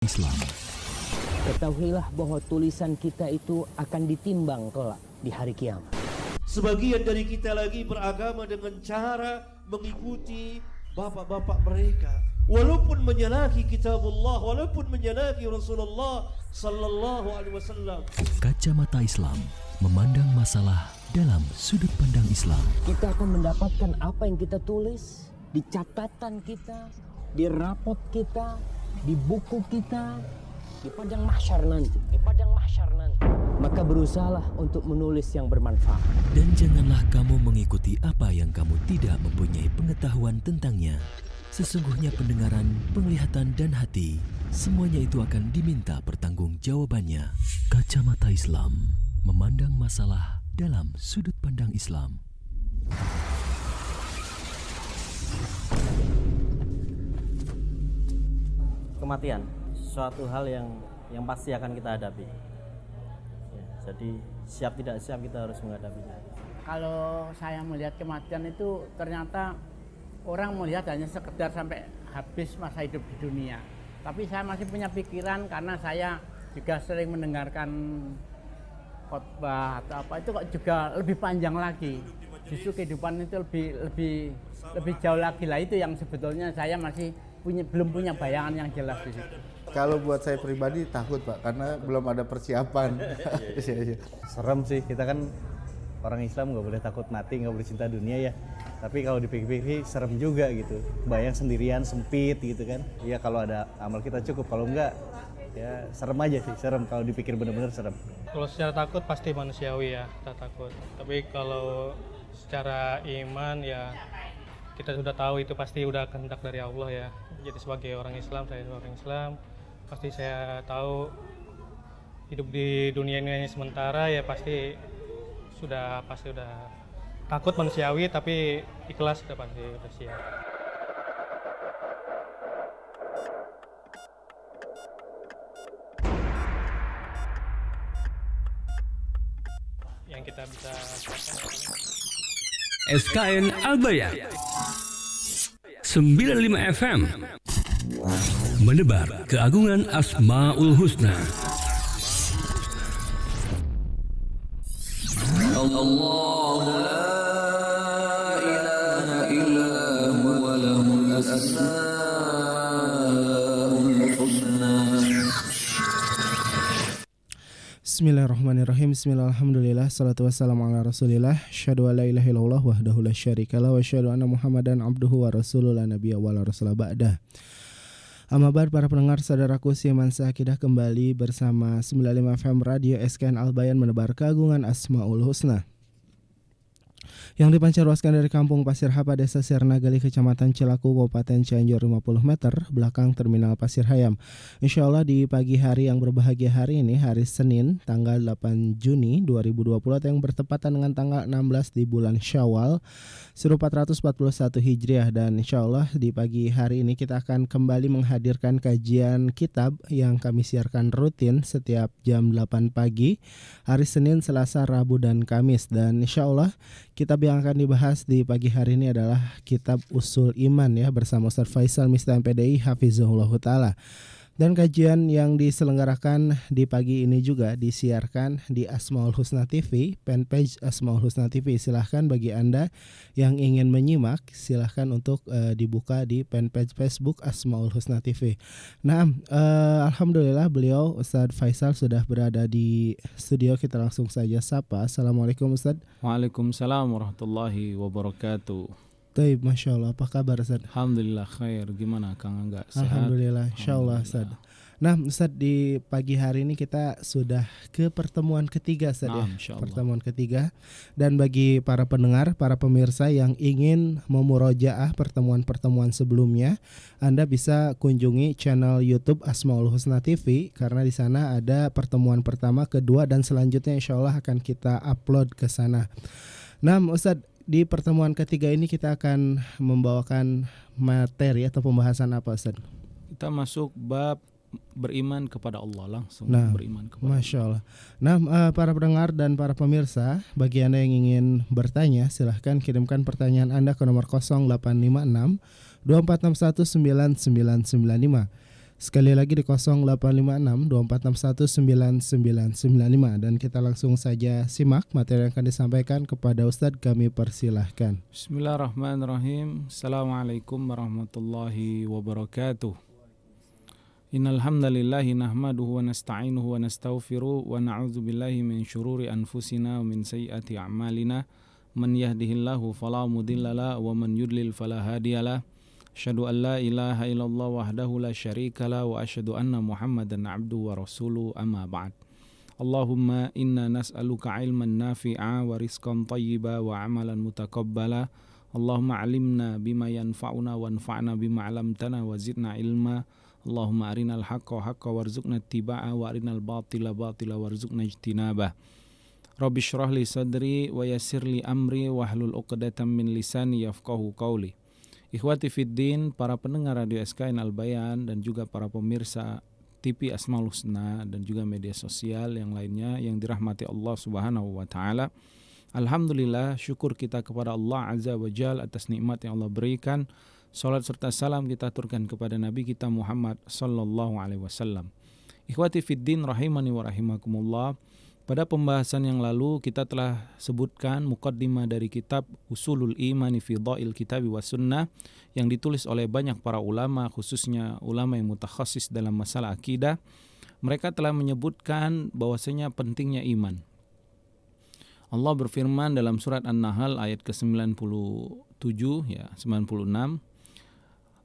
Islam. Ketahuilah bahwa tulisan kita itu akan ditimbang kelak di hari kiamat. Sebagian dari kita lagi beragama dengan cara mengikuti bapak-bapak mereka, walaupun menyalahi kitabullah, walaupun menyalahi Rasulullah sallallahu alaihi wasallam. Kacamata Islam memandang masalah dalam sudut pandang Islam. Kita akan mendapatkan apa yang kita tulis di catatan kita, di rapot kita, di buku kita, di padang mahsyar nanti. Maka berusahalah untuk menulis yang bermanfaat. Dan janganlah kamu mengikuti apa yang kamu tidak mempunyai pengetahuan tentangnya. Sesungguhnya pendengaran, penglihatan, dan hati, semuanya itu akan diminta pertanggungjawabannya. Kacamata Islam memandang masalah dalam sudut pandang Islam. Kematian suatu hal yang pasti akan kita hadapi. Jadi siap tidak siap kita harus menghadapinya. Kalau saya melihat kematian itu ternyata orang melihat hanya sekedar sampai habis masa hidup di dunia. Tapi saya masih punya pikiran karena saya juga sering mendengarkan khotbah atau apa, itu kok juga lebih panjang lagi. Justru kehidupan itu lebih jauh lagi lah, itu yang sebetulnya saya masih belum punya bayangan yang jelas di situ. Kalau buat saya pribadi takut Pak, karena belum ada persiapan. Serem sih, kita kan orang Islam nggak boleh takut mati, nggak boleh cinta dunia ya. Tapi kalau dipikir-pikir serem juga gitu, bayang sendirian sempit gitu kan. Ya kalau ada amal kita cukup, kalau enggak ya serem aja sih, serem kalau dipikir benar-benar serem. Kalau secara takut pasti manusiawi ya, kita takut. Tapi kalau secara iman ya kita sudah tahu itu pasti udah kehendak dari Allah ya. Jadi sebagai orang Islam, saya orang Islam, pasti saya tahu hidup di dunia ini sementara ya, pasti sudah takut manusiawi, tapi ikhlas sudah pasti udah siap. Yang kita bisa SKN Al-Bayan 95 FM menebar keagungan Asmaul Husna. Allah la ilaha illa huwa lahul asmaul husna. Bismillahirrahmanirrahim. Bismillahirrahmanirrahim. Salatu wassalamu ala rasulillah. Asyhadu an la ilaha illallah wahdahu la syarikalah wa asyhadu anna Muhammadan abduhu wa rasuluhu la nabiyya wa la rasula ba'dah. Amma ba'd, para pendengar saudaraku seiman seakidah, kembali bersama 95 FM Radio SKN Al-Bayan menebar keagungan Asmaul Husna yang dipancarluaskan dari Kampung Pasir Hapa, Desa Sirnagali, Kecamatan Cilaku, Kabupaten Cianjur, 50 meter belakang Terminal Pasir Hayam. Insya Allah di pagi hari yang berbahagia hari ini, hari Senin, tanggal 8 Juni 2020, yang bertepatan dengan tanggal 16 di bulan Syawal 1441 Hijriah. Dan insya Allah di pagi hari ini kita akan kembali menghadirkan kajian kitab yang kami siarkan rutin setiap jam 8 pagi, hari Senin, Selasa, Rabu, dan Kamis. Dan insya Allah kitab yang akan dibahas di pagi hari ini adalah kitab Usul Iman ya, bersama Ustaz Faisal Mista MPDI Hafizahullah Ta'ala. Dan kajian yang diselenggarakan di pagi ini juga disiarkan di Asmaul Husna TV, fanpage Asmaul Husna TV. Silahkan bagi Anda yang ingin menyimak, silahkan untuk dibuka di fanpage Facebook Asmaul Husna TV. Nah, alhamdulillah beliau Ustaz Faisal sudah berada di studio. Kita langsung saja sapa. Assalamualaikum Ustaz. Waalaikumsalam warahmatullahi wabarakatuh. Baik, Masya Allah, apa kabar Ustaz? Alhamdulillah khair, gimana Kang Angga? Sehat? Alhamdulillah, Insya Allah Ustaz. Nah Ustaz, di pagi hari ini kita sudah ke pertemuan ketiga Ustaz ya, pertemuan ketiga. Dan bagi para pendengar, para pemirsa yang ingin memurojaah pertemuan-pertemuan sebelumnya, Anda bisa kunjungi channel YouTube Asmaul Husna TV, karena di sana ada pertemuan pertama, kedua, dan selanjutnya Insya Allah akan kita upload ke sana. Nah Ustaz, di pertemuan ketiga ini kita akan membawakan materi atau pembahasan apa Ustaz? Kita masuk bab beriman kepada Allah, langsung beriman kepada Masya Allah. Nah, para pendengar dan para pemirsa, bagi Anda yang ingin bertanya, silahkan kirimkan pertanyaan Anda ke nomor 0856 2461 9995. Sekali lagi di 0856 2461 9995 dan kita langsung saja simak materi yang akan disampaikan kepada Ustadz, kami persilahkan. Bismillahirrahmanirrahim. Assalamualaikum warahmatullahi wabarakatuh. Innal hamdalillahi nahmaduhu wa nasta'inuhu wa nastaghfiruh wa na'udzu billahi min syururi anfusina wa min sayyiati a'malina. Man yahdihillahu fala mudhillalah wa man yudlil fala hadiyalah. Asyhadu an la ilaha illallah wahdahu la syarikalah wa asyhadu anna Muhammadan abduhu wa rasuluhu, amma ba'd. Allahumma inna nas'aluka ilman nafi'a wa rizqan thayyiba wa amalan mutaqabbala. Allahumma alimna bima yanfa'una wa anfa'na bima 'allamtana wa zidna ilma. Allahumma arinal haqqa haqqa warzuqna ittiba'a wa arinal batila batila warzuqna ijtinabah. Rabbi shrah li sadri wa yassir li amri wahlul 'uqdatam min lisani yafqahu qawli. Ikhwati fiddin, para pendengar Radio SKN Al-Bayan dan juga para pemirsa TV Asmaul Husna dan juga media sosial yang lainnya yang dirahmati Allah Subhanahu wa taala. Alhamdulillah, syukur kita kepada Allah Azza wa Jalla atas nikmat yang Allah berikan. Salat serta salam kita aturkan kepada Nabi kita Muhammad sallallahu alaihi wasallam. Ikhwati fiddin rahimani wa rahimakumullah. Pada pembahasan yang lalu kita telah sebutkan muqaddimah dari kitab Usulul Imani fi Dha'il Kitabi was Sunnah yang ditulis oleh banyak para ulama, khususnya ulama yang mutakhasis dalam masalah akidah. Mereka telah menyebutkan bahwasanya pentingnya iman. Allah berfirman dalam surat An-Nahl ayat ke-97 ya, 96.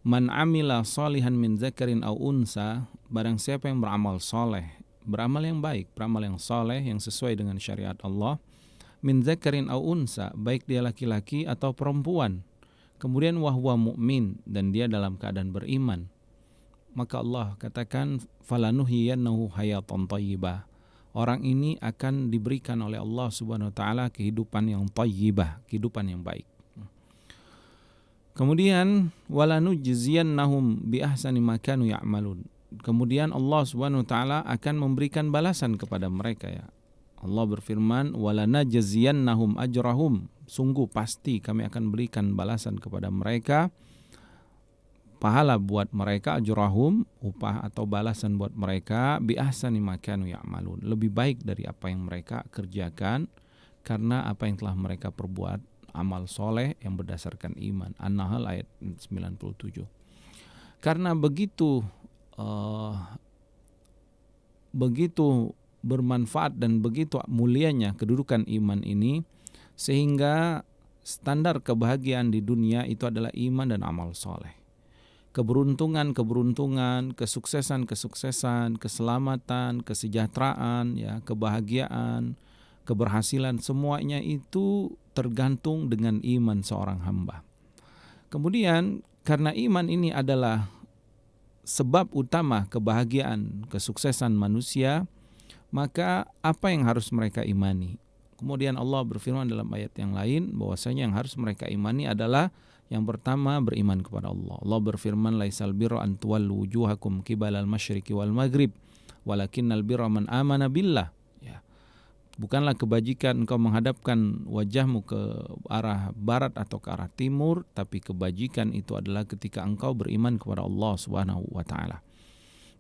Man amila salihan min zakarin aw unsa, barang siapa yang beramal soleh, beramal yang baik, beramal yang soleh yang sesuai dengan syariat Allah, min zakarin aw unsa, baik dia laki-laki atau perempuan, kemudian wahwa mu'min, dan dia dalam keadaan beriman, maka Allah katakan falanuhyiyannahu hayatan thayyibah, orang ini akan diberikan oleh Allah Subhanahu wa taala kehidupan yang thayyibah, kehidupan yang baik. Kemudian walanujziyannahum bi ahsani ma kanu ya'malun. Kemudian Allah Subhanahu wa taala akan memberikan balasan kepada mereka ya. Allah berfirman walanajziyannahum ajrahum, sungguh pasti kami akan berikan balasan kepada mereka, pahala buat mereka, ajrahum, upah atau balasan buat mereka, bi ahsani ma kanu ya'malun, lebih baik dari apa yang mereka kerjakan karena apa yang telah mereka perbuat, amal soleh yang berdasarkan iman. An-Nahl ayat 97. Karena begitu bermanfaat dan begitu mulianya kedudukan iman ini, sehingga standar kebahagiaan di dunia itu adalah iman dan amal soleh. Keberuntungan, kesuksesan, keselamatan, kesejahteraan, ya, kebahagiaan, keberhasilan, semuanya itu tergantung dengan iman seorang hamba. Kemudian karena iman ini adalah sebab utama kebahagiaan, kesuksesan manusia, maka apa yang harus mereka imani? Kemudian Allah berfirman dalam ayat yang lain bahwasanya yang harus mereka imani adalah yang pertama beriman kepada Allah. Allah berfirman laisal birra an tuwallu wujuhakum qibalal masyriqi wal maghrib walakinnal birra man amana billah. Ya. Bukanlah kebajikan engkau menghadapkan wajahmu ke arah barat atau ke arah timur, tapi kebajikan itu adalah ketika engkau beriman kepada Allah Subhanahu wa taala.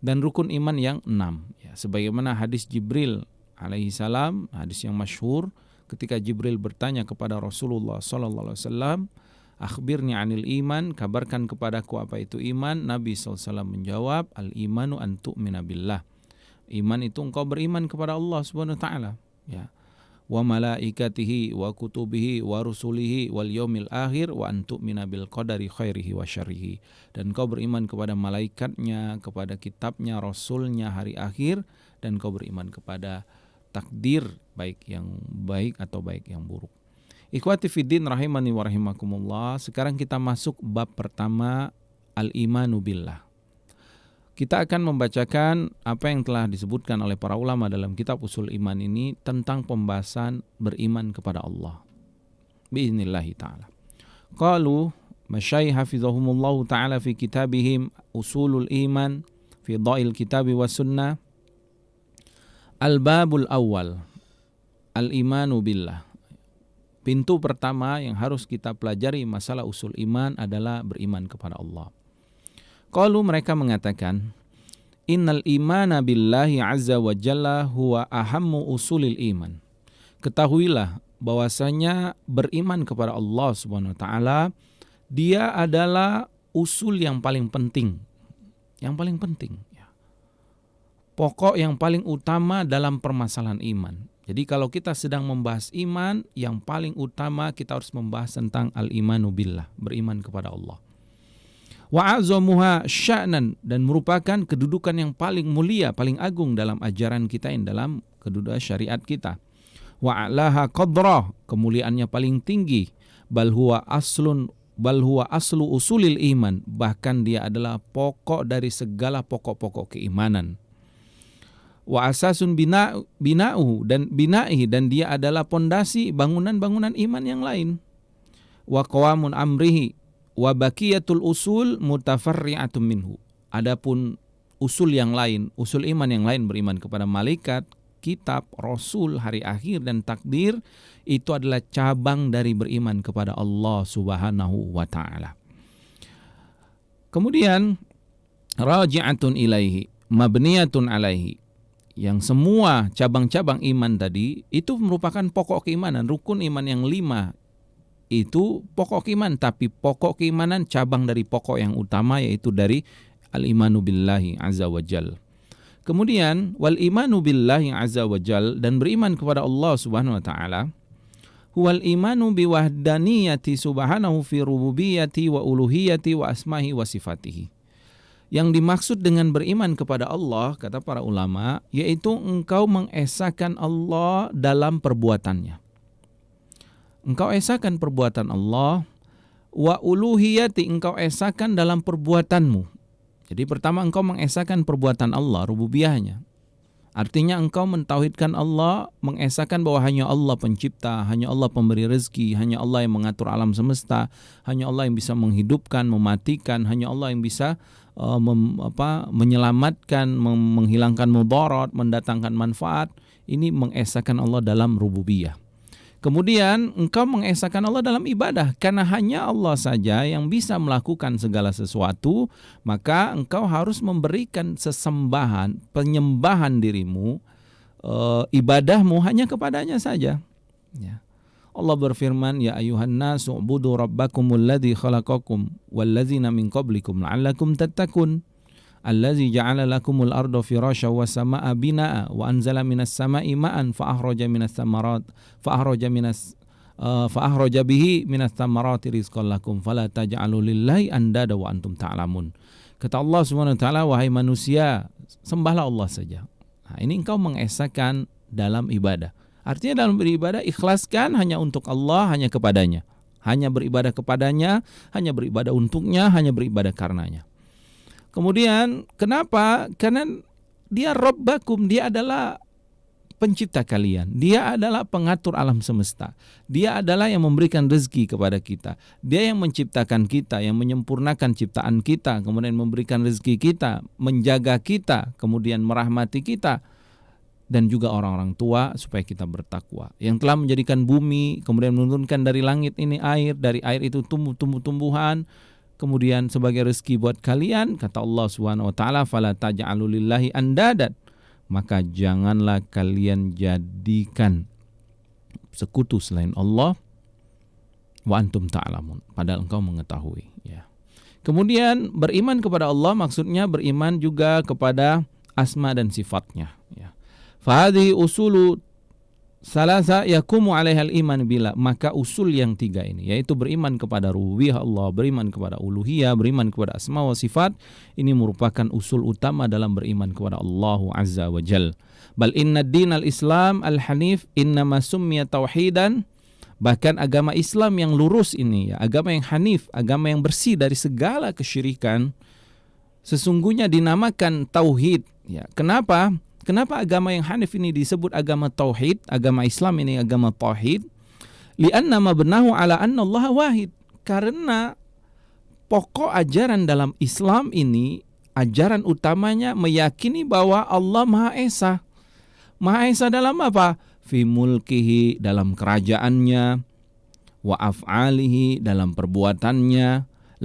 Dan rukun iman yang 6 ya, sebagaimana hadis Jibril alaihi salam, hadis yang masyhur ketika Jibril bertanya kepada Rasulullah sallallahu alaihi wasallam, akhbirni anil iman, kabarkan kepadaku apa itu iman. Nabi SAW menjawab, al-imanu an tu'mina billah. Iman itu engkau beriman kepada Allah Subhanahu wa taala, ya. Wa malaikatihi wa kutubihi wa rusulihi wal yaumil akhir wa an tu'mina bil qadari khairihi wa syarrihi. Dan engkau beriman kepada malaikatnya, kepada kitabnya, rasulnya, hari akhir, dan engkau beriman kepada takdir, baik yang baik atau baik yang buruk. Ikhwati fiddin rahimani wa rahimakumullah. Sekarang kita masuk bab pertama, al-imanu billah. Kita akan membacakan apa yang telah disebutkan oleh para ulama dalam kitab Usul Iman ini tentang pembahasan beriman kepada Allah. Biiznillahi ta'ala. Qalu masyayikh hafizahumullahu ta'ala fi kitabihim Usulul Iman fi Dha'il Kitabi was Sunnah. Al-babul awal, al-imanu billah. Pintu pertama yang harus kita pelajari masalah usul iman adalah beriman kepada Allah. Qalu, mereka mengatakan, innal imana billahi azza wa jalla huwa ahammu usulil iman. Ketahuilah bahwasanya beriman kepada Allah Subhanahu wa taala dia adalah usul yang paling penting. Yang paling penting, ya. Pokok yang paling utama dalam permasalahan iman. Jadi kalau kita sedang membahas iman, yang paling utama kita harus membahas tentang al-imanu billah, beriman kepada Allah. Wa azamuha sya'nan, dan merupakan kedudukan yang paling mulia, paling agung dalam ajaran kita, dalam kedudukan syariat kita. Wa a'laha qadrah, kemuliaannya paling tinggi. Bal huwa aslu usulil iman, bahkan dia adalah pokok dari segala pokok-pokok keimanan. Wa asasun bina'uhu, dan bina'ihi, dan dia adalah pondasi bangunan-bangunan iman yang lain. Wa qawamun amrihi wa baqiyatul usul mutafarri'atun minhu. Adapun usul yang lain, usul iman yang lain, beriman kepada malaikat, kitab, rasul, hari akhir dan takdir, itu adalah cabang dari beriman kepada Allah Subhanahu wa taala. Kemudian raji'atun ilaihi mabniyatun alaihi. Yang semua cabang-cabang iman tadi itu merupakan pokok keimanan. Rukun iman yang 5 itu pokok keimanan, tapi pokok keimanan cabang dari pokok yang utama, yaitu dari al-imanu billahi azza wa jal. Kemudian wal imanu billahi azza wa jal, dan beriman kepada Allah Subhanahu wa taala, huwal imanu biwahdaniyati subhanahu fi rububiyyati wa uluhiyati wa asmahi wa sifatihi. Yang dimaksud dengan beriman kepada Allah, kata para ulama, yaitu engkau mengesahkan Allah dalam perbuatannya. Engkau esahkan perbuatan Allah, wa uluhiyati, engkau esahkan dalam perbuatanmu. Jadi pertama engkau mengesahkan perbuatan Allah, rububiyahnya. Artinya engkau mentauhidkan Allah, mengesahkan bahwa hanya Allah pencipta, hanya Allah pemberi rezeki, hanya Allah yang mengatur alam semesta, hanya Allah yang bisa menghidupkan, mematikan, hanya Allah yang bisa menyelamatkan, menghilangkan mudarat, mendatangkan manfaat. Ini mengesahkan Allah dalam rububiyah. Kemudian engkau mengesahkan Allah dalam ibadah, karena hanya Allah saja yang bisa melakukan segala sesuatu, maka engkau harus memberikan sesembahan, penyembahan dirimu, ibadahmu hanya kepadanya saja. Ya. Allah berfirman, ya ayuhan nasu ubudu rabbakumul ladzi khalaqakum walladzina min qablikum la'allakum tattaqun allazi ja'ala lakumul arda firasya was samaa binaa wa anzala minas samai ma'an fa akhraja bihi minas thamarati rizqan lakum fala taj'alu lillahi andada wa antum ta'lamun. Kata Allah Subhanahu wa taala, wahai manusia, sembahlah Allah saja. Nah, ini engkau mengesahkan dalam ibadah. Artinya dalam beribadah, ikhlaskan hanya untuk Allah, hanya kepadanya. Hanya beribadah kepadanya, hanya beribadah untuknya, hanya beribadah karenanya. Kemudian kenapa? Karena dia Rabbakum, dia adalah pencipta kalian. Dia adalah pengatur alam semesta. Dia adalah yang memberikan rezeki kepada kita. Dia yang menciptakan kita, yang menyempurnakan ciptaan kita, kemudian memberikan rezeki kita, menjaga kita, kemudian merahmati kita. Dan juga orang-orang tua supaya kita bertakwa, yang telah menjadikan bumi, kemudian menurunkan dari langit ini air, dari air itu tumbuh-tumbuhan, kemudian sebagai rezeki buat kalian. Kata Allah Subhanahu wa taala, fala taj'alu lillahi andadan, maka janganlah kalian jadikan sekutu selain Allah, wa antum ta'lamun, padahal engkau mengetahui, ya. Kemudian beriman kepada Allah maksudnya beriman juga kepada asma dan sifatnya, ya. Fahadhi usulu salasa yakumu alaihal iman bila, maka usul yang 3 ini, yaitu beriman kepada rububiyah Allah, beriman kepada uluhiyah, beriman kepada asma wa sifat, ini merupakan usul utama dalam beriman kepada Allah Azza wa Jal. Bal inna dinal Islam al-hanif innama summiya tauhidan, bahkan agama Islam yang lurus ini, ya, agama yang hanif, agama yang bersih dari segala kesyirikan, sesungguhnya dinamakan tauhid, ya. Kenapa agama yang hanif ini disebut agama tauhid, agama Islam ini agama tauhid? Li'anna mabnahu ala anna Allah wahid. Karena pokok ajaran dalam Islam ini, ajaran utamanya meyakini bahwa Allah Maha Esa. Maha Esa dalam apa? Fi mulkihi, dalam kerajaannya, wa af'alihi, dalam perbuatannya,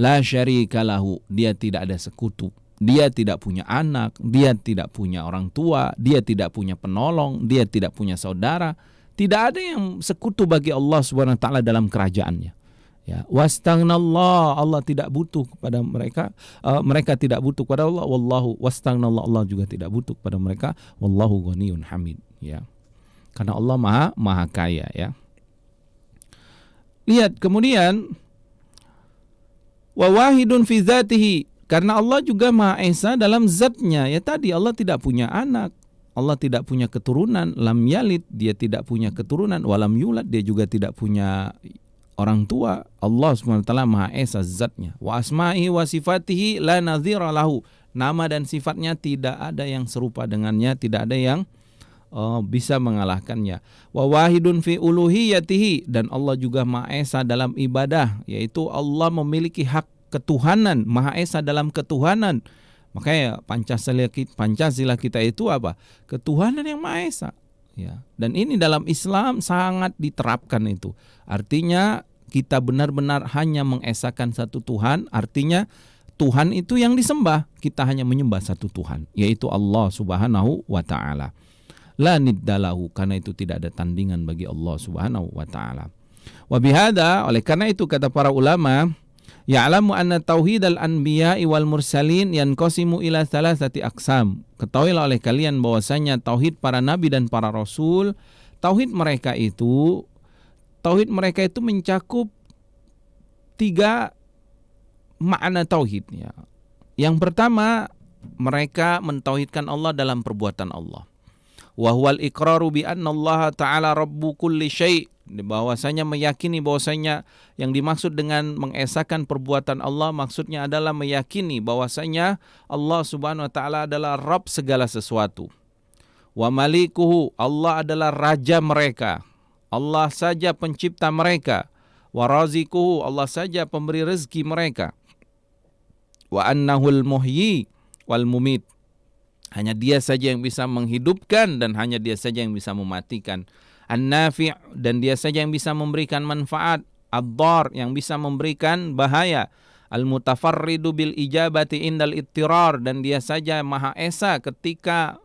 la syarika lahu, dia tidak ada sekutu. dia tidak punya anak, dia tidak punya orang tua, dia tidak punya penolong, dia tidak punya saudara. Tidak ada yang sekutu bagi Allah Subhanahu wa taala dalam kerajaannya. Ya, wastaghnallah, Allah tidak butuh kepada mereka, mereka tidak butuh kepada Allah. Wallahu wastaghnallah, Allah juga tidak butuh kepada mereka. Wallahu ghaniyun hamid, ya. Karena Allah maha kaya, ya. Lihat kemudian wa wahidun fi dzatihi, karena Allah juga Maha Esa dalam zatnya. Ya tadi Allah tidak punya anak, Allah tidak punya keturunan, lam yalid, dia tidak punya keturunan, walam yulad, dia juga tidak punya orang tua. Allah SWT Maha Esa zatnya. Wa asma'ihi wa sifatihi la nadhira lahu, nama dan sifatnya tidak ada yang serupa dengannya, tidak ada yang bisa mengalahkannya. Wa wahidun fi uluhiyatihi, dan Allah juga Maha Esa dalam ibadah, yaitu Allah memiliki hak ketuhanan, Maha Esa dalam ketuhanan. Makanya Pancasila kita itu apa? Ketuhanan yang Maha Esa, ya. Dan ini dalam Islam sangat diterapkan itu. Artinya kita benar-benar hanya mengesakan satu Tuhan, artinya Tuhan itu yang disembah, kita hanya menyembah satu Tuhan, yaitu Allah Subhanahu wa taala. La niddalahu, karena itu tidak ada tandingan bagi Allah Subhanahu wa taala. Wa bihadza, oleh karena itu kata para ulama, ya'lamu anna tauhidal anbiya'i wal mursalin yanqasimu ila thalathati aqsam. Ketahuilah oleh kalian bahwasanya tauhid para nabi dan para rasul, tauhid mereka itu mencakup 3 makna tauhid, ya. Yang pertama, mereka mentauhidkan Allah dalam perbuatan Allah. Wa huwal iqraru bi anna Allah ta'ala rabbu kulli syai', bahwasanya meyakini bahwasanya yang dimaksud dengan mengesahkan perbuatan Allah maksudnya adalah meyakini bahwasanya Allah Subhanahu wa taala adalah Rabb segala sesuatu. Wa malikuhu, Allah adalah raja mereka, Allah saja pencipta mereka. Wa razikuhu, Allah saja pemberi rezeki mereka. Wa annahul muhyi wal mumit, hanya dia saja yang bisa menghidupkan dan hanya dia saja yang bisa mematikan. An-nafi', dan dia saja yang bisa memberikan manfaat. Ad-dar, yang bisa memberikan bahaya. Al-mutafarridu bil ijabati indal ittirar, dan dia saja Maha Esa ketika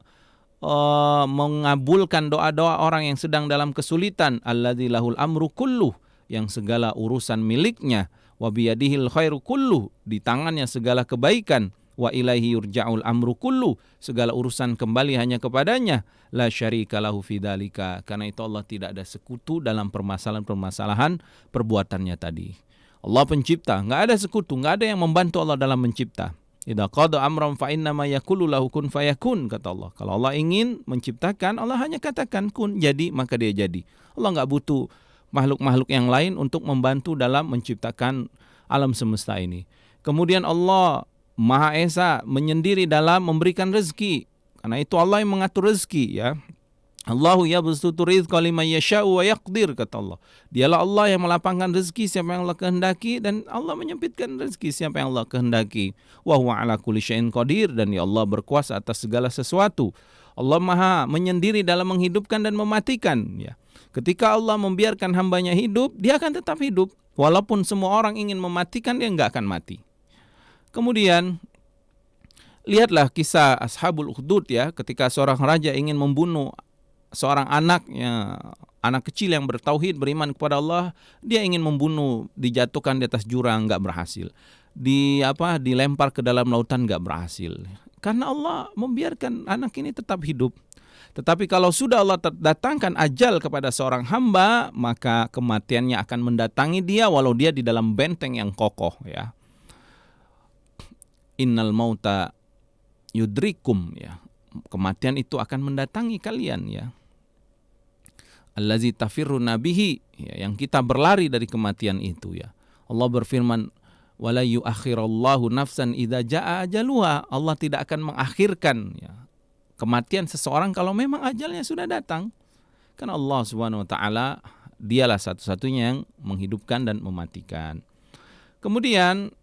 mengabulkan doa-doa orang yang sedang dalam kesulitan. Alladzi lahul amru kulluh, yang segala urusan miliknya. Wa biyadihil khairu kulluh, di tangannya segala kebaikan. Wa ilaihi yurja'ul amru kullu, segala urusan kembali hanya kepadanya. La syarika lahu fi dzalika, karena itu Allah tidak ada sekutu dalam permasalahan-permasalahan perbuatannya tadi. Allah pencipta, enggak ada sekutu, enggak ada yang membantu Allah dalam mencipta. Idza qada amran fa inna ma yaqulu lahu kun fayakun, kata Allah. Kalau Allah ingin menciptakan, Allah hanya katakan kun, jadi, maka dia jadi. Allah enggak butuh makhluk-makhluk yang lain untuk membantu dalam menciptakan alam semesta ini. Kemudian Allah Maha Esa menyendiri dalam memberikan rezeki. Karena itu Allah yang mengatur rezeki, ya. Allahu yabsutu rizqa liman yasha'u wa yaqdir, kata Allah. Dialah Allah yang melapangkan rezeki siapa yang Allah kehendaki, dan Allah menyempitkan rezeki siapa yang Allah kehendaki. Wa huwa ala kulli syai'in qadir, dan ya Allah berkuasa atas segala sesuatu. Allah Maha menyendiri dalam menghidupkan dan mematikan, ya. Ketika Allah membiarkan hambanya hidup, dia akan tetap hidup. Walaupun semua orang ingin mematikan, dia enggak akan mati. Kemudian lihatlah kisah Ashabul Ukhdud, ya, ketika seorang raja ingin membunuh seorang anak, ya, anak kecil yang bertauhid, beriman kepada Allah, dia ingin membunuh, dijatuhkan di atas jurang, enggak berhasil. Dilempar ke dalam lautan, enggak berhasil. Karena Allah membiarkan anak ini tetap hidup. Tetapi kalau sudah Allah datangkan ajal kepada seorang hamba, maka kematiannya akan mendatangi dia walau dia di dalam benteng yang kokoh, ya. Innal mauta yudrikum, ya. Kematian itu akan mendatangi kalian, ya. Allazi tafirruna bihi, ya, yang kita berlari dari kematian itu, ya. Allah berfirman, wala yuakhirallahu nafsan idza jaa ajaluha. Allah tidak akan mengakhirkan, ya, kematian seseorang kalau memang ajalnya sudah datang. Karena Allah Subhanahu wa taala dialah satu-satunya yang menghidupkan dan mematikan. Kemudian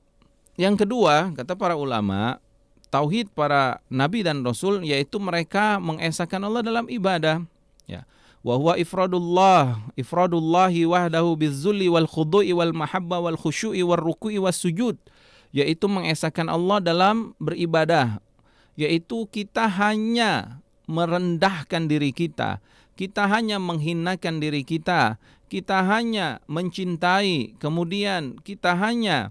yang kedua, kata para ulama, tauhid para nabi dan rasul yaitu mereka mengesahkan Allah dalam ibadah, ya. Wa huwa ifradullahi wahdahu bizzulli wal khudu'i wal mahabba wal khusyu'i wal ruku'i was sujud, yaitu mengesahkan Allah dalam beribadah, yaitu kita hanya merendahkan diri kita, kita hanya menghinakan diri kita, kita hanya mencintai, kemudian kita hanya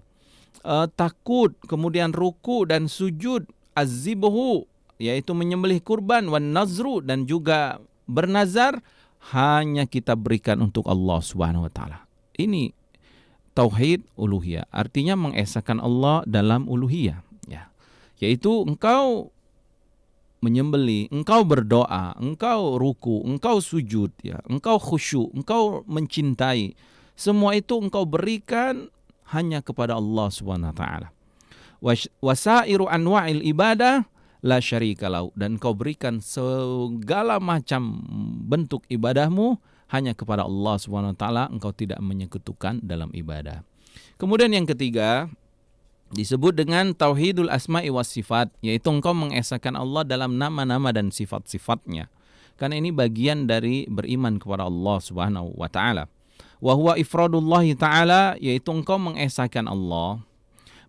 takut, kemudian ruku dan sujud, az-zibhu, yaitu menyembelih kurban, wan nazru, dan juga bernazar, hanya kita berikan untuk Allah Subhanahu wa taala. Ini tauhid uluhiyah, artinya mengesahkan Allah dalam uluhiyah, ya. Yaitu engkau menyembelih, engkau berdoa, engkau ruku, engkau sujud, ya, engkau khusyuk, engkau mencintai. Semua itu engkau berikan hanya kepada Allah Subhanahu wa taala. Wasairu anwa'il ibadah la syarika lahu, dan kau berikan segala macam bentuk ibadahmu hanya kepada Allah Subhanahu wa taala, engkau tidak menyekutukan dalam ibadah. Kemudian yang ketiga disebut dengan tauhidul asma'i was sifat, yaitu engkau mengesahkan Allah dalam nama-nama dan sifat-sifatnya. Karena ini bagian dari beriman kepada Allah Subhanahu wa taala. Wa huwa ifradullah taala, yaitu engkau mengesahkan Allah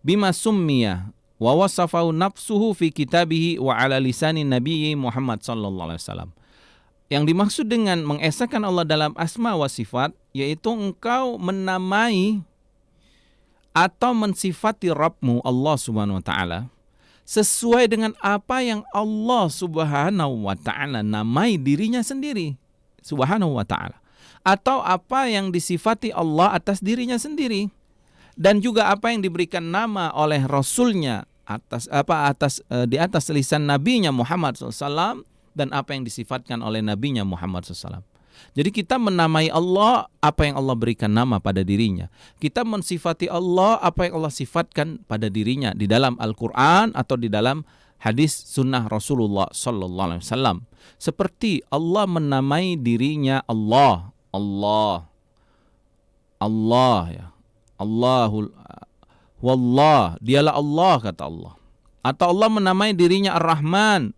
bima summiya wa wasafahu nafsuhu fi kitabihi wa ala lisani nabiyyi Muhammad sallallahu alaihi wasallam. Yang dimaksud dengan mengesahkan Allah dalam asma wa sifat, yaitu engkau menamai atau mensifati Rabbmu Allah Subhanahu wa taala sesuai dengan apa yang Allah Subhanahu wa taala namai dirinya sendiri Subhanahu wa taala, atau apa yang disifati Allah atas dirinya sendiri, dan juga apa yang diberikan nama oleh Rasulnya di atas lisan nabinya Muhammad SAW, dan apa yang disifatkan oleh nabinya Muhammad SAW. Jadi kita menamai Allah apa yang Allah berikan nama pada dirinya. Kita mensifati Allah apa yang Allah sifatkan pada dirinya di dalam Al-Quran atau di dalam hadis sunnah Rasulullah sallallahu alaihi wasallam. Seperti Allah menamai dirinya Allah, ya. Allahul wallah, dialah Allah, kata Allah. Atau Allah menamai dirinya Ar-Rahman,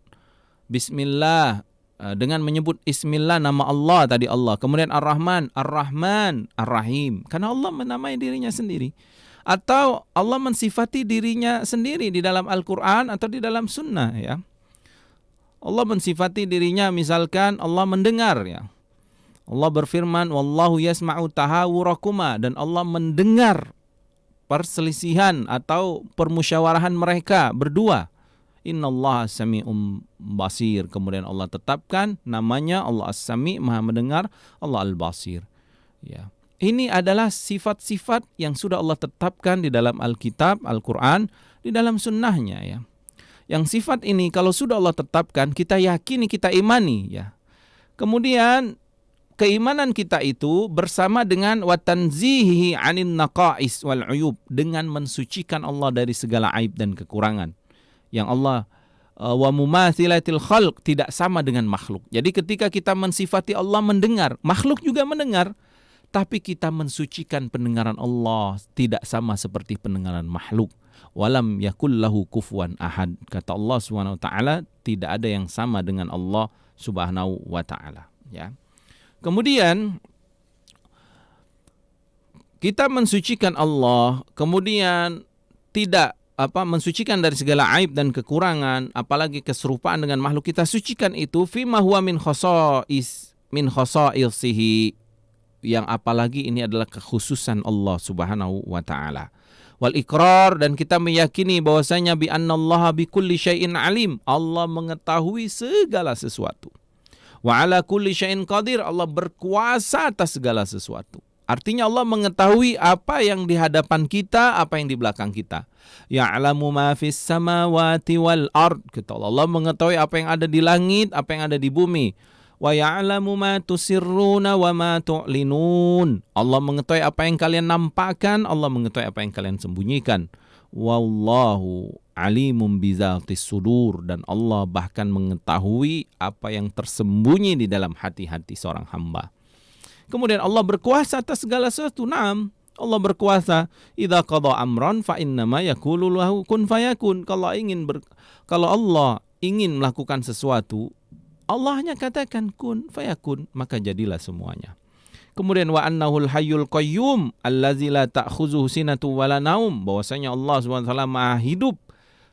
Bismillah, dengan menyebut Ismillah, nama Allah tadi Allah. Kemudian Ar-Rahman, Ar-Rahman, Ar-Rahim, karena Allah menamai dirinya sendiri. Atau Allah mensifati dirinya sendiri di dalam Al-Quran atau di dalam sunnah, ya. Allah mensifati dirinya, misalkan Allah mendengar, ya. Allah berfirman, wallahu yasma'u tahawurakuma, dan Allah mendengar perselisihan atau permusyawarahan mereka berdua. Innallaha sami'um basir. Kemudian Allah tetapkan namanya Allah As-Sami', Maha mendengar, Allah Al-Basir. Ya. Ini adalah sifat-sifat yang sudah Allah tetapkan di dalam Alkitab, Al-Quran, di dalam sunnahnya, ya. Yang sifat ini kalau sudah Allah tetapkan, kita yakini, kita imani, ya. Kemudian keimanan kita itu bersama dengan watanzihi 'anin naqais wal 'uyub, dengan mensucikan Allah dari segala aib dan kekurangan. Yang Allah wa mumathilatil khalq, tidak sama dengan makhluk. Jadi ketika kita mensifati Allah mendengar, makhluk juga mendengar, tapi kita mensucikan pendengaran Allah tidak sama seperti pendengaran makhluk. Walam yakul lahu kufuwan ahad. Kata Allah Subhanahu wa taala, tidak ada yang sama dengan Allah Subhanahu wa taala, ya. Kemudian kita mensucikan Allah, kemudian tidak mensucikan dari segala aib dan kekurangan, apalagi keserupaan dengan makhluk, kita sucikan itu fima huwa min khasaisihi, yang apalagi ini adalah kekhususan Allah Subhanahu wa taala. Wal iqrar, dan kita meyakini bahwasanya bi annallaha bi kulli syai'in alim, Allah mengetahui segala sesuatu. Wa ala kulli syai'in qadir, Allah berkuasa atas segala sesuatu. Artinya Allah mengetahui apa yang di hadapan kita, apa yang di belakang kita. Ya'lamu ma fis samawati wal ard. Kata Allah mengetahui apa yang ada di langit, apa yang ada di bumi. Wa ya'lamu ma tusirruna wa ma tu'linun. Allah mengetahui apa yang kalian nampakkan, Allah mengetahui apa yang kalian sembunyikan. Wallahu alimum bizatis sudur, dan Allah bahkan mengetahui apa yang tersembunyi di dalam hati-hati seorang hamba. Kemudian Allah berkuasa atas segala sesuatu. Naam, Allah berkuasa. Idza qada amran fa innama yaqulu lahu kun fayakun. Kalau Allah ingin melakukan sesuatu, Allah hanya katakan kun fayakun, maka jadilah semuanya. Kemudian wa annahul hayyul qayyum allazi la ta'khuzuhu sinatu wala naum, bahwasanya Allah Subhanahu wa taala Maha hidup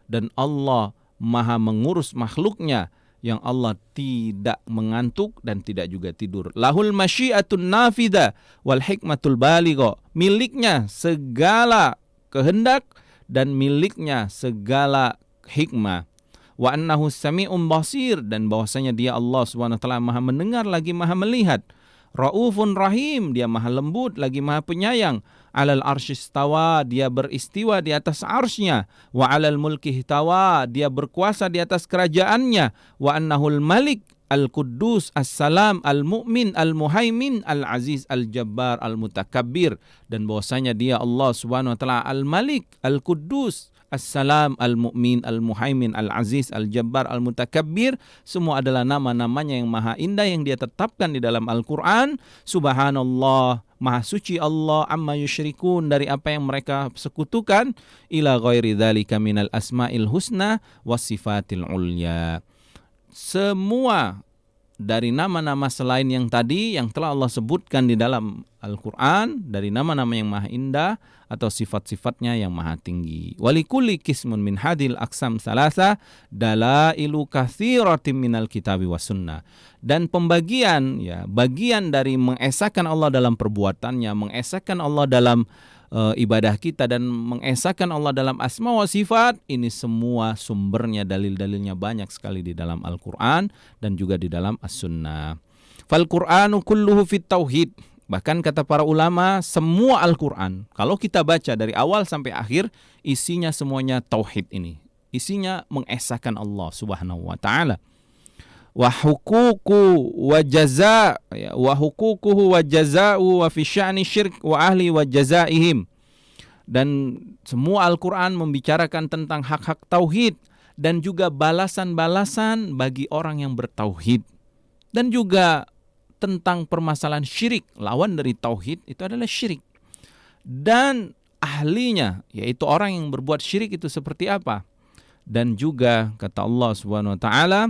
dan Allah Maha mengurus makhluknya, yang Allah tidak mengantuk dan tidak juga tidur. Lahul masyiatun nafidah wal hikmatul baligha, miliknya segala kehendak dan miliknya segala hikmah. Wa annahu sami'un basir, dan bahwasanya dia Allah Subhanahu wa taala Maha mendengar lagi Maha melihat. Raufun rahim, dia Maha lembut lagi Maha penyayang. Alal arsyistawa, dia beristiwa di atas arsy-Nya. Wa alal mulki ihtawa, dia berkuasa di atas kerajaannya. Wa annahul malik al-quddus as-salam al-mu'min al-muhaimin al-aziz al-jabbar al-mutakabbir, dan bahwasanya dia Allah Subhanahu wa taala al-malik al-quddus as-salam al-mu'min al-muhaimin al-aziz al-jabbar al-mutakabbir. Semua adalah nama-namanya yang maha indah yang dia tetapkan di dalam Al-Quran. Subhanallah, maha suci Allah, amma yusyrikun, dari apa yang mereka sekutukan, ila ghairi dzalika minal asma'il husna wasifatil ulya. Semua dari nama-nama selain yang tadi yang telah Allah sebutkan di dalam Al-Quran, dari nama-nama yang maha indah atau sifat-sifatnya yang maha tinggi. Walikulli kismun min hadil aqsam salasa dalailu katsiratin minal kitabi was sunnah. Dan pembagian, ya, bagian dari mengesahkan Allah dalam perbuatannya, mengesahkan Allah dalam ibadah kita, dan mengesahkan Allah dalam asma wa sifat, ini semua sumbernya, dalil-dalilnya banyak sekali di dalam Al-Quran dan juga di dalam As-Sunnah. Fal Qur'anu kulluhu fit tauhid. Bahkan kata para ulama, semua Al-Quran kalau kita baca dari awal sampai akhir, isinya semuanya tauhid ini. Isinya mengesahkan Allah Subhanahu wa taala. Wa huququ wa jaza, wa huququhu wa jazaa'u wa fi sya'ni syirk wa ahli wa jazaihim. Dan semua Al-Quran membicarakan tentang hak-hak tauhid dan juga balasan-balasan bagi orang yang bertauhid, dan juga tentang permasalahan syirik. Lawan dari tauhid itu adalah syirik, dan ahlinya, yaitu orang yang berbuat syirik itu seperti apa. Dan juga kata Allah Subhanahu wa taala,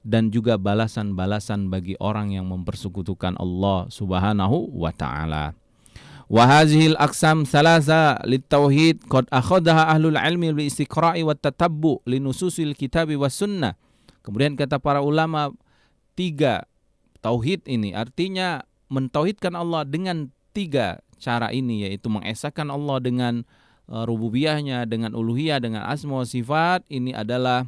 dan juga balasan-balasan bagi orang yang mempersekutukan Allah Subhanahu wa taala. Wa hazihil aqsam salasa litauhid qad akhadha ahlul ilmi bil istiqra'i wat tatabbu linususil kitabi was sunnah. Kemudian kata para ulama, 3 tauhid ini artinya mentauhidkan Allah dengan 3 cara ini, yaitu mengesahkan Allah dengan rububiyahnya, dengan uluhiyah, dengan asma wa sifat. Ini adalah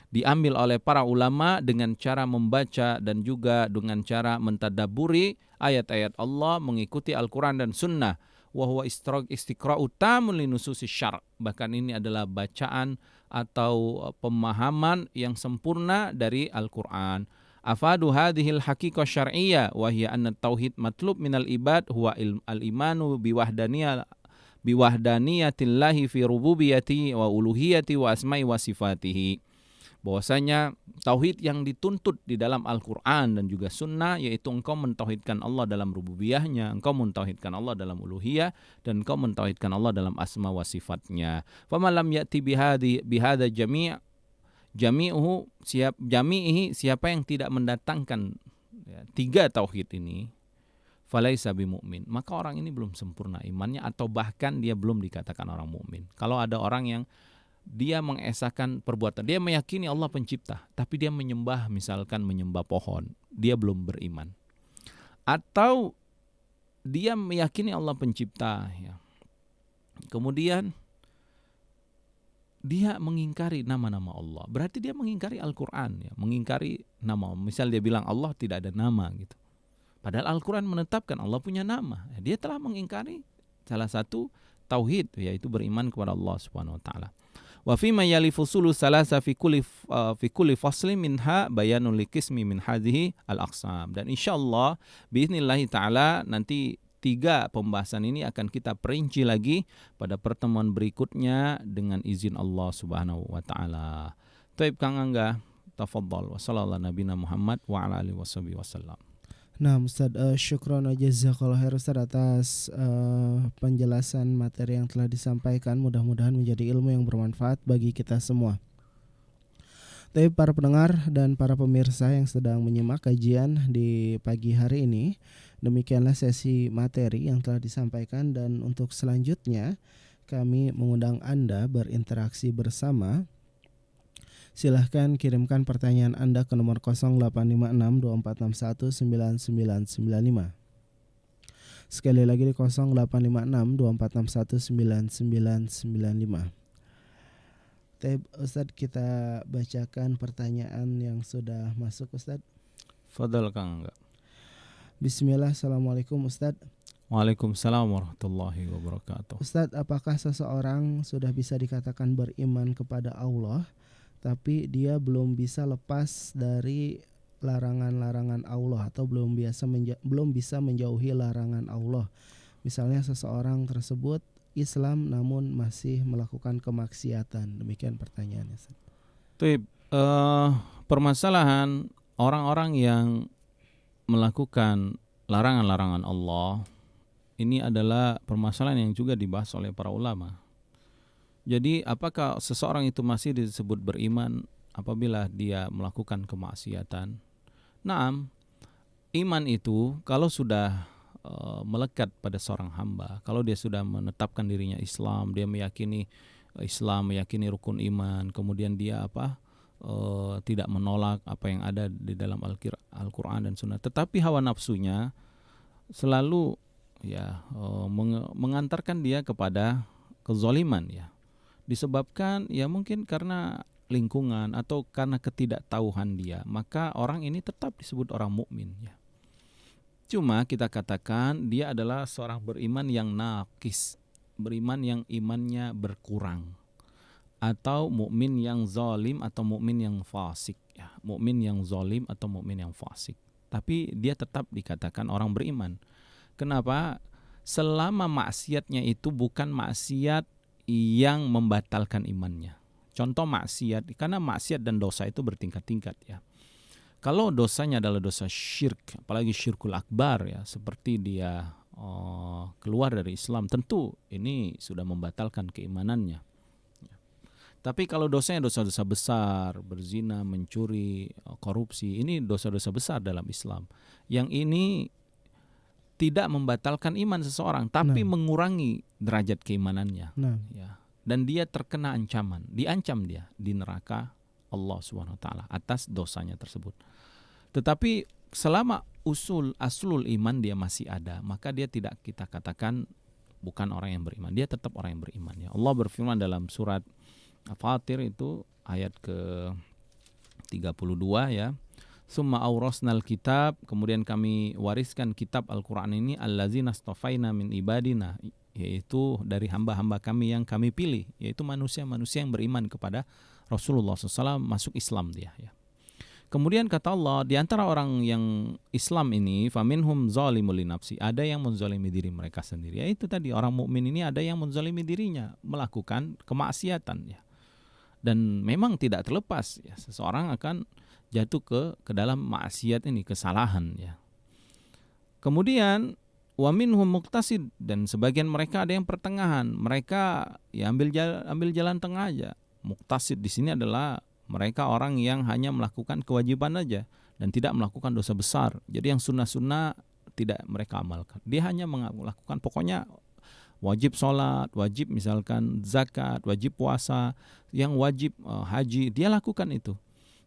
diambil oleh para ulama dengan cara membaca dan juga dengan cara mentadaburi ayat-ayat Allah, mengikuti Al-Quran dan Sunnah. Wa huwa istiqra'u tamun linususi syar'. Bahkan ini adalah bacaan atau pemahaman yang sempurna dari Al-Quran. Afadu hadhil haqiqah syar'iyyah wa hiya anna tauhid matlub minal ibad huwa al-imanu biwahdaniyatillahi fi rububiyyati wa uluhiyati wa asma'i wa sifatihi. Bahwasanya tauhid yang dituntut di dalam Al-Quran dan juga Sunnah, yaitu engkau mentauhidkan Allah dalam rububiyahnya, engkau mentauhidkan Allah dalam uluhiyah, dan engkau mentauhidkan Allah dalam asma wa sifatnya. Faman lam ya'ti bihadza jami'ihi, siapa yang tidak mendatangkan 3 tauhid ini, falaisa bimumin, maka orang ini belum sempurna imannya, atau bahkan dia belum dikatakan orang mukmin. Kalau ada orang yang dia mengesahkan perbuatan, dia meyakini Allah pencipta, tapi dia menyembah, misalkan menyembah pohon, dia belum beriman. Atau dia meyakini Allah pencipta, ya, kemudian dia mengingkari nama-nama Allah, berarti dia mengingkari Al-Quran, ya, mengingkari nama. Misal dia bilang Allah tidak ada nama gitu, padahal Al-Quran menetapkan Allah punya nama. Dia telah mengingkari salah satu tauhid, yaitu beriman kepada Allah Subhanahu wa taala. Wa fi ma yalifu sulu salasa fi kulli faslin minha bayanun liqismi min hadhihi al-aqsam. Dan insyaallah biiznillah taala nanti 3 pembahasan ini akan kita perinci lagi pada pertemuan berikutnya dengan izin Allah Subhanahu wa taala. Taib Kang Angga, tafadhal. Wa sallallahu nabiyana Muhammad wa ala alihi washabihi wasallam. Nah Ustaz, syukron wa jazakallahu khair Ustaz atas penjelasan materi yang telah disampaikan. Mudah-mudahan menjadi ilmu yang bermanfaat bagi kita semua. Tapi para pendengar dan para pemirsa yang sedang menyimak kajian di pagi hari ini, demikianlah sesi materi yang telah disampaikan, dan untuk selanjutnya kami mengundang Anda berinteraksi bersama. Silahkan kirimkan pertanyaan Anda ke nomor 085624619995. Sekali lagi di 085624619995. Ustadz, kita bacakan pertanyaan yang sudah masuk, Ustadz. Fadal Kang. Bismillah, Assalamualaikum Ustadz. Waalaikumsalam warahmatullahi wabarakatuh. Ustadz, apakah seseorang sudah bisa dikatakan beriman kepada Allah, tapi dia belum bisa lepas dari larangan-larangan Allah, atau belum bisa menjauhi larangan Allah? Misalnya seseorang tersebut Islam namun masih melakukan kemaksiatan. Demikian pertanyaannya. Permasalahan orang-orang yang melakukan larangan-larangan Allah ini adalah permasalahan yang juga dibahas oleh para ulama. Jadi apakah seseorang itu masih disebut beriman apabila dia melakukan kemaksiatan? Naam, iman itu kalau sudah melekat pada seorang hamba, kalau dia sudah menetapkan dirinya Islam, dia meyakini Islam, meyakini rukun iman, kemudian dia tidak menolak apa yang ada di dalam Al-Quran dan Sunnah, tetapi hawa nafsunya selalu mengantarkan dia kepada kezaliman, disebabkan mungkin karena lingkungan atau karena ketidaktahuan dia, maka orang ini tetap disebut orang mukmin. Cuma kita katakan dia adalah seorang beriman yang naqis, beriman yang imannya berkurang, atau mukmin yang zalim atau mukmin yang fasik, mukmin yang zalim atau mukmin yang fasik. Tapi dia tetap dikatakan orang beriman. Kenapa? Selama maksiatnya itu bukan maksiat yang membatalkan imannya. Contoh maksiat, karena maksiat dan dosa itu bertingkat-tingkat Kalau dosanya adalah dosa syirik, apalagi syirkul akbar seperti dia keluar dari Islam, tentu ini sudah membatalkan keimanannya. Tapi kalau dosanya dosa-dosa besar, berzina, mencuri, korupsi, ini dosa-dosa besar dalam Islam. Yang ini tidak membatalkan iman seseorang, tapi mengurangi derajat keimanannya. Dan dia terkena ancaman, diancam dia di neraka Allah SWT atas dosanya tersebut. Tetapi selama aslul iman dia masih ada, maka dia tidak kita katakan bukan orang yang beriman, dia tetap orang yang beriman. Allah berfirman dalam surat Fatir itu ayat ke-32 Summa awrasnal kitab, kemudian kami wariskan kitab Al-Quran ini allazina astafaina min ibadina, yaitu dari hamba-hamba kami yang kami pilih, yaitu manusia-manusia yang beriman kepada Rasulullah SAW, masuk Islam dia. Kemudian kata Allah, di antara orang yang Islam ini, faminhum zalimul linafsi, ada yang menzalimi diri mereka sendiri. Itu tadi, orang mukmin ini ada yang menzalimi dirinya, melakukan kemaksiatan. Dan memang tidak terlepas, seseorang akan jatuh ke dalam maksiat ini, kesalahan. Kemudian wa minhum muqtasid, dan sebagian mereka ada yang pertengahan, mereka ambil jalan tengah aja. Muqtasid di sini adalah mereka orang yang hanya melakukan kewajiban aja dan tidak melakukan dosa besar. Jadi yang sunnah-sunnah tidak mereka amalkan. Dia hanya melakukan pokoknya wajib sholat, wajib misalkan zakat, wajib puasa, yang wajib haji, dia lakukan itu.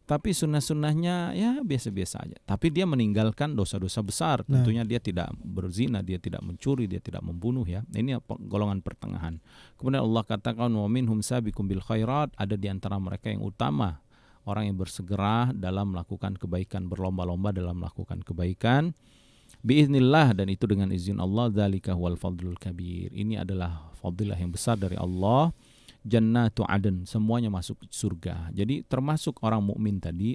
Tapi sunnah-sunnahnya biasa-biasa aja. Tapi dia meninggalkan dosa-dosa besar. Tentunya dia tidak berzina, dia tidak mencuri, dia tidak membunuh. Ini golongan pertengahan. Kemudian Allah katakan wa minhum sabiqum bil khairat, ada di antara mereka yang utama, orang yang bersegera dalam melakukan kebaikan, berlomba-lomba dalam melakukan kebaikan. Biiznillah, dan itu dengan izin Allah. Dzalika huwal fadlul kabir. Ini adalah fadilah yang besar dari Allah. Jannatu adn, semuanya masuk surga. Jadi termasuk orang mukmin tadi,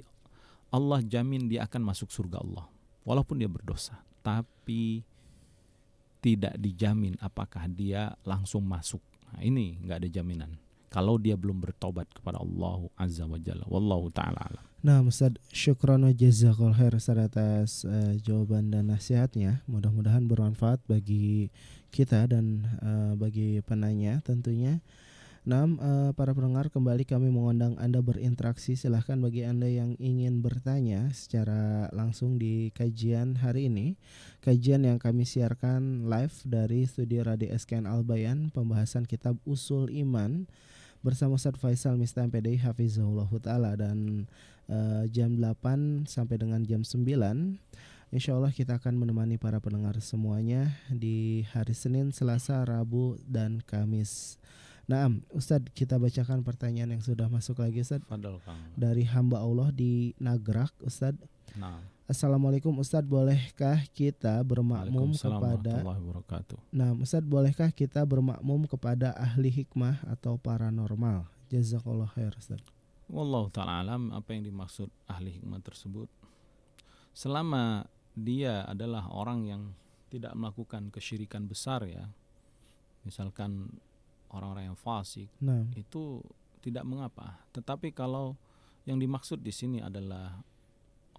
Allah jamin dia akan masuk surga Allah walaupun dia berdosa, tapi tidak dijamin apakah dia langsung masuk. Ini nggak ada jaminan kalau dia belum bertobat kepada Allah Azza wa Jalla. Wallahu ta'ala alam. Nah Ustaz, syukran wa jazakallahu khair Ustaz atas jawaban dan nasihatnya. Mudah-mudahan bermanfaat bagi kita dan bagi penanya tentunya. Para pendengar, kembali kami mengundang Anda berinteraksi. Silahkan bagi Anda yang ingin bertanya secara langsung di kajian hari ini, kajian yang kami siarkan live dari studio Radio SKN Al-Bayan, pembahasan kitab Usul Iman bersama Ustaz Faisal Mista MPDI Hafizahullah Ta'ala. Dan jam 8 sampai dengan jam 9 insya Allah kita akan menemani para pendengar semuanya di hari Senin, Selasa, Rabu, dan Kamis. Ustadz, kita bacakan pertanyaan yang sudah masuk lagi, Ustadz. Fadal, Kang. Dari hamba Allah di Nagrak, Ustadz. Nah. Assalamualaikum Ustadz, bolehkah kita bermakmum kepada Ustadz, bolehkah kita bermakmum kepada ahli hikmah atau paranormal? Jazakallah khair, Ustadz. Wallahu ta'ala alam, apa yang dimaksud ahli hikmah tersebut, selama dia adalah orang yang tidak melakukan kesyirikan besar ya, misalkan orang-orang yang fasik, itu tidak mengapa. Tetapi kalau yang dimaksud di sini adalah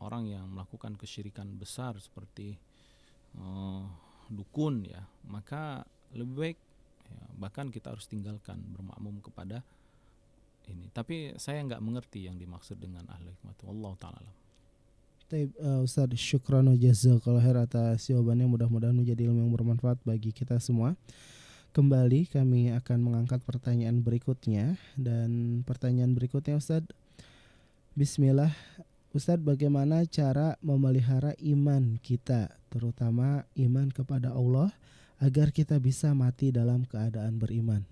orang yang melakukan kesyirikan besar seperti dukun ya, maka lebih baik ya, bahkan kita harus tinggalkan bermakmum kepada ini. Tapi saya nggak mengerti yang dimaksud dengan ahli hikmah. Wallahu ta'ala alam. Ustaz, syukran wa jazakallahu khair atas jawabannya, mudah-mudahan menjadi ilmu yang bermanfaat bagi kita semua. Kembali kami akan mengangkat pertanyaan berikutnya, dan pertanyaan berikutnya Ustaz, bismillah. Ustaz, bagaimana cara memelihara iman kita, terutama iman kepada Allah, agar kita bisa mati dalam keadaan beriman?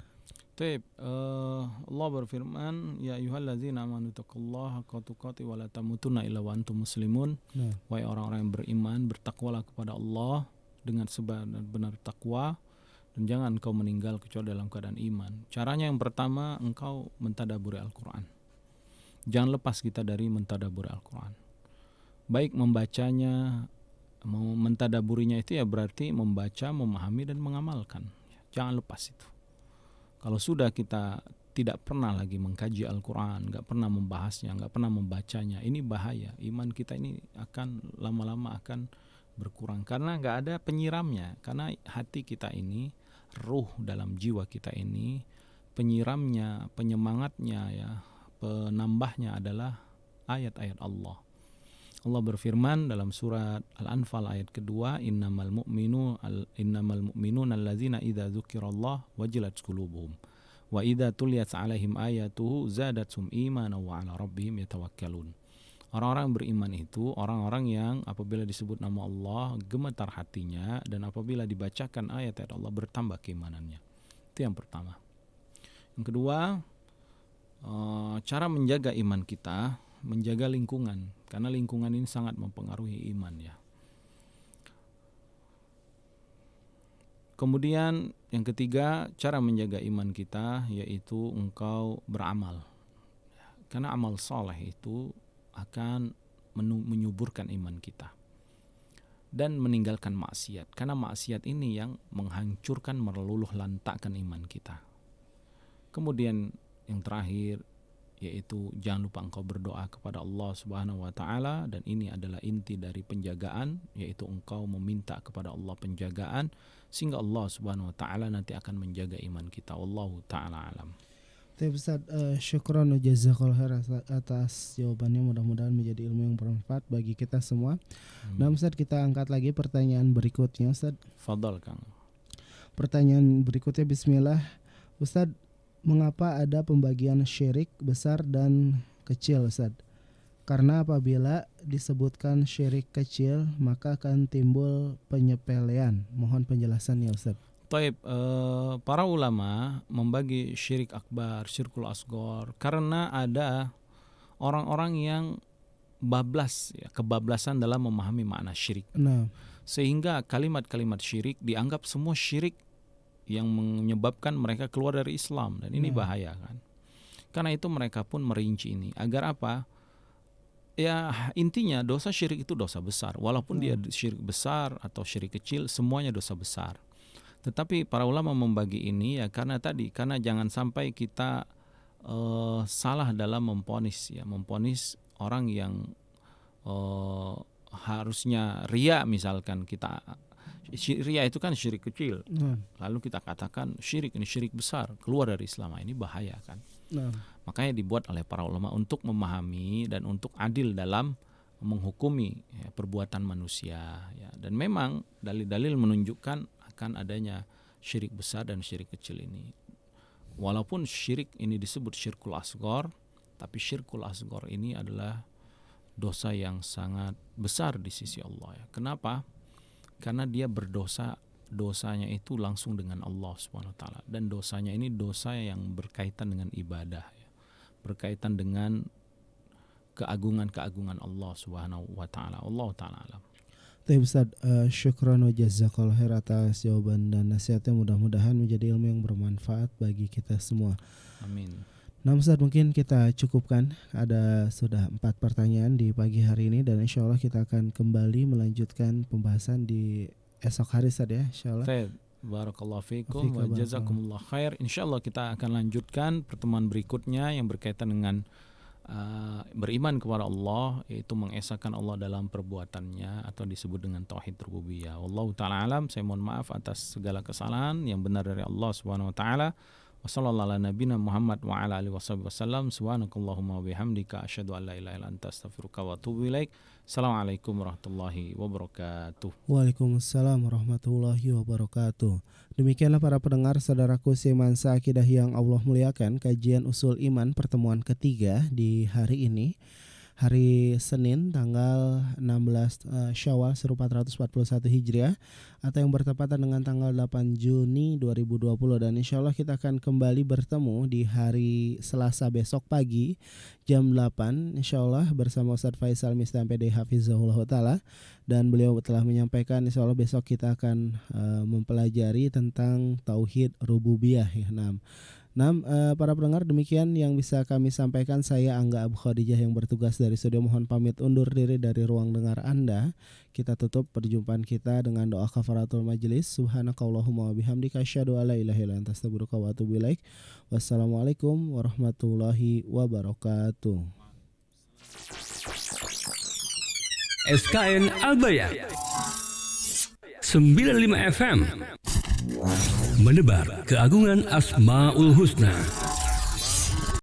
Allah berfirman, ya ayyuhallazina amanu taqullaha haqqa tuqatih wa la tamutunna illa wa antum muslimun. Wahai orang-orang yang beriman, bertakwalah kepada Allah dengan sebenar-benar takwa, dan jangan engkau meninggal kecuali dalam keadaan iman. Caranya yang pertama, engkau mentadaburi Al-Quran. Jangan lepas kita dari mentadaburi Al-Quran. Baik membacanya, mentadaburinya itu ya berarti membaca, memahami, dan mengamalkan. Jangan lepas itu. Kalau sudah kita tidak pernah lagi mengkaji Al-Quran, gak pernah membahasnya, gak pernah membacanya, ini bahaya. Iman kita ini akan lama-lama akan berkurang karena gak ada penyiramnya. Karena hati kita ini, ruh dalam jiwa kita ini, penyiramnya, penyemangatnya ya, penambahnya adalah ayat-ayat Allah. Allah berfirman dalam surat Al-Anfal ayat kedua, innamal mu'minun allazina idza dzukirallah wajilat qulubuhum wa idza tuliyat 'alaihim ayatuhu zadatsum imanan wa 'ala rabbihim yatawakkalun. Orang-orang beriman itu orang-orang yang apabila disebut nama Allah gemetar hatinya, dan apabila dibacakan ayat-ayat Allah bertambah keimanannya. Itu yang pertama. Yang kedua, cara menjaga iman kita, menjaga lingkungan, karena lingkungan ini sangat mempengaruhi iman ya. Kemudian yang ketiga, cara menjaga iman kita yaitu engkau beramal, karena amal soleh itu akan menyuburkan iman kita, dan meninggalkan maksiat, karena maksiat ini yang menghancurkan, meluluh lantakkan iman kita. Kemudian yang terakhir yaitu jangan lupa engkau berdoa kepada Allah Subhanahu wa taala, dan ini adalah inti dari penjagaan, yaitu engkau meminta kepada Allah penjagaan sehingga Allah Subhanahu wa taala nanti akan menjaga iman kita. Wallahu taala alam. Ustaz, syukran wa jazakallahu khair atas jawabannya, mudah-mudahan menjadi ilmu yang bermanfaat bagi kita semua. Nah Ustaz, kita angkat lagi pertanyaan berikutnya Ustaz. Fadal Kang. Pertanyaan berikutnya, bismillah. Ustaz, mengapa ada pembagian syirik besar dan kecil Ustaz? Karena apabila disebutkan syirik kecil maka akan timbul penyepelean. Mohon penjelasannya Ustaz. Taib, para ulama membagi syirik akbar, syirkul asghar, karena ada orang-orang yang bablas ya, kebablasan dalam memahami makna syirik. Sehingga kalimat-kalimat syirik dianggap semua syirik yang menyebabkan mereka keluar dari Islam, dan ini bahaya kan. Karena itu mereka pun merinci ini agar apa? Ya intinya dosa syirik itu dosa besar, walaupun dia syirik besar atau syirik kecil, semuanya dosa besar. Tetapi para ulama membagi ini ya karena jangan sampai kita salah dalam memponis orang yang harusnya ria, misalkan kita Ria itu kan syirik kecil. Lalu kita katakan syirik ini syirik besar, keluar dari Islam, ini bahaya kan. Makanya dibuat oleh para ulama untuk memahami dan untuk adil dalam menghukumi perbuatan manusia ya. Dan memang dalil-dalil menunjukkan akan adanya syirik besar dan syirik kecil ini. Walaupun syirik ini disebut syirkul asghar, tapi syirkul asghar ini adalah dosa yang sangat besar di sisi Allah ya. Kenapa? Karena dia berdosa, dosanya itu langsung dengan Allah Subhanahu wa taala, dan dosanya ini dosa yang berkaitan dengan ibadah ya. Berkaitan dengan keagungan Allah Subhanahu wa taala. Allah taala alam. Baik Ustaz, syukran wa jazakallahu khair atas jawaban dan nasihatnya, mudah-mudahan menjadi ilmu yang bermanfaat bagi kita semua. Amin. Nah Ustaz, mungkin kita cukupkan, ada sudah 4 pertanyaan di pagi hari ini, dan insya Allah kita akan kembali melanjutkan pembahasan di esok hari Ustaz ya, insya Allah. Barakallahu fiikum wa jazakumullah khair. Insyaallah kita akan lanjutkan pertemuan berikutnya yang berkaitan dengan beriman kepada Allah, yaitu mengesahkan Allah dalam perbuatannya atau disebut dengan tauhid rububiyah. Wallahu taala alam. Saya mohon maaf atas segala kesalahan, yang benar dari Allah Subhanahu wa taala. Wassallallahu ala nabiyina Muhammad wa ala alihi wasallam. Subhanakallahumma wa bihamdika asyhadu an la ilaha illa anta astaghfiruka wa atubu ilaik. Assalamualaikum warahmatullahi wabarakatuh. Waalaikumsalam warahmatullahi wabarakatuh. Demikianlah para pendengar saudaraku seiman seakidah yang Allah muliakan, kajian usul iman pertemuan ketiga di hari ini, hari Senin tanggal 16 Syawal 1441 Hijriah, atau yang bertepatan dengan tanggal 8 Juni 2020. Dan insya Allah kita akan kembali bertemu di hari Selasa besok pagi jam 8 insya Allah bersama Ustadz Faisal Mistam PD Hafizahullah Ta'ala. Dan beliau telah menyampaikan insya Allah besok kita akan mempelajari tentang Tauhid Rububiyah ya. Para pendengar, demikian yang bisa kami sampaikan. Saya Angga Abu Khadijah yang bertugas dari studio, mohon pamit undur diri dari ruang dengar Anda. Kita tutup perjumpaan kita dengan doa kafaratul majelis. Subhanakallahumma wa bihamdika asyhadu an la ilaha illa anta astaghfiruka wa atubu ilaik. Wassalamualaikum warahmatullahi wabarakatuh. SKN Al-Bayan 95 FM, menebar keagungan Asmaul Husna.